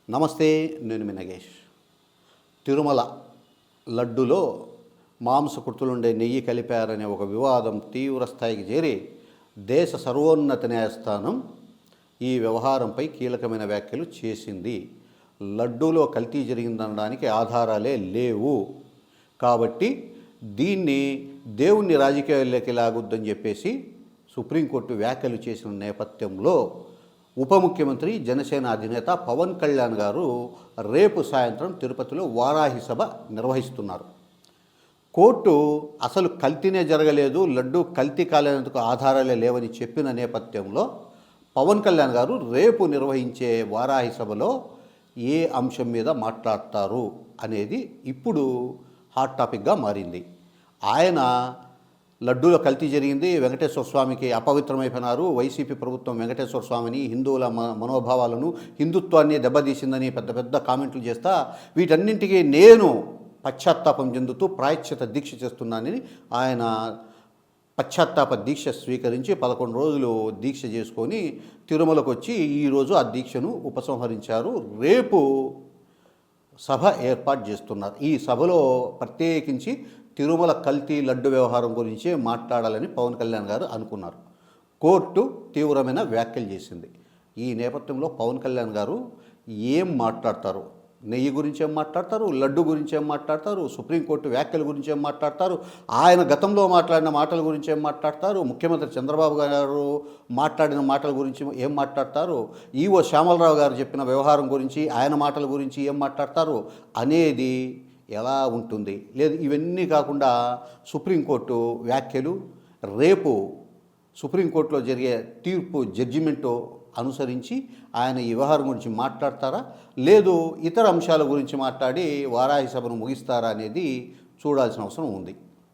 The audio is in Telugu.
నమస్తే, నేను మీ నగేష్. తిరుమల లడ్డులో మాంసకృతులుండే నెయ్యి కలిపారనే ఒక వివాదం తీవ్ర స్థాయికి చేరి దేశ సర్వోన్నత న్యాయస్థానం ఈ వ్యవహారంపై కీలకమైన వ్యాఖ్యలు చేసింది. లడ్డూలో కల్తీ జరిగిందనడానికి ఆధారాలే లేవు కాబట్టి దీన్ని దేవుణ్ణి రాజకీయాల్లోకి లాగొద్దని చెప్పేసి సుప్రీంకోర్టు వ్యాఖ్యలు చేసిన నేపథ్యంలో ఉప ముఖ్యమంత్రి జనసేన అధినేత పవన్ కళ్యాణ్ గారు రేపు సాయంత్రం తిరుపతిలో వారాహి సభ నిర్వహిస్తున్నారు. కోర్టు అసలు కల్తీనే జరగలేదు, లడ్డు కల్తీ కాలేందుకు ఆధారాలే లేవని చెప్పిన నేపథ్యంలో పవన్ కళ్యాణ్ గారు రేపు నిర్వహించే వారాహి సభలో ఏ అంశం మీద మాట్లాడతారు అనేది ఇప్పుడు హాట్ టాపిక్గా మారింది. ఆయన లడ్డూలో కల్తీ జరిగింది, వెంకటేశ్వర స్వామికి అపవిత్రమైపోయినారు, వైసీపీ ప్రభుత్వం వెంకటేశ్వర స్వామిని, హిందువుల మనోభావాలను, హిందుత్వాన్ని దెబ్బతీసిందని పెద్ద పెద్ద కామెంట్లు చేస్తా వీటన్నింటికీ నేను పశ్చాత్తాపం చెందుతూ ప్రాయశ్చిత దీక్ష చేస్తున్నానని ఆయన పశ్చాత్తాప దీక్ష స్వీకరించి 11 రోజులు దీక్ష చేసుకొని తిరుమలకు వచ్చి ఈరోజు ఆ దీక్షను ఉపసంహరించారు. రేపు సభ ఏర్పాటు చేస్తున్నారు. ఈ సభలో ప్రత్యేకించి తిరుమల కల్తీ లడ్డు వ్యవహారం గురించే మాట్లాడాలని పవన్ కళ్యాణ్ గారు అనుకున్నారు. కోర్టు తీవ్రమైన వ్యాఖ్యలు చేసింది. ఈ నేపథ్యంలో పవన్ కళ్యాణ్ గారు ఏం మాట్లాడతారు, నెయ్యి గురించి ఏం మాట్లాడతారు, లడ్డు గురించి ఏం మాట్లాడతారు, సుప్రీంకోర్టు వ్యాఖ్యల గురించి ఏం మాట్లాడతారు, ఆయన గతంలో మాట్లాడిన మాటల గురించి ఏం మాట్లాడతారు, ముఖ్యమంత్రి చంద్రబాబు గారు మాట్లాడిన మాటల గురించి ఏం మాట్లాడతారు, ఈవో శ్యామలరావు గారు చెప్పిన వ్యవహారం గురించి ఆయన మాటల గురించి ఏం మాట్లాడతారు అనేది ఎలా ఉంటుంది. లేదు, ఇవన్నీ కాకుండా సుప్రీంకోర్టు వ్యాఖ్యలు, రేపు సుప్రీంకోర్టులో జరిగే తీర్పు జడ్జిమెంటు అనుసరించి ఆయన ఈ వ్యవహారం గురించి మాట్లాడతారా, లేదు ఇతర అంశాల గురించి మాట్లాడి వారాహి సభను ముగిస్తారా అనేది చూడాల్సిన అవసరం ఉంది.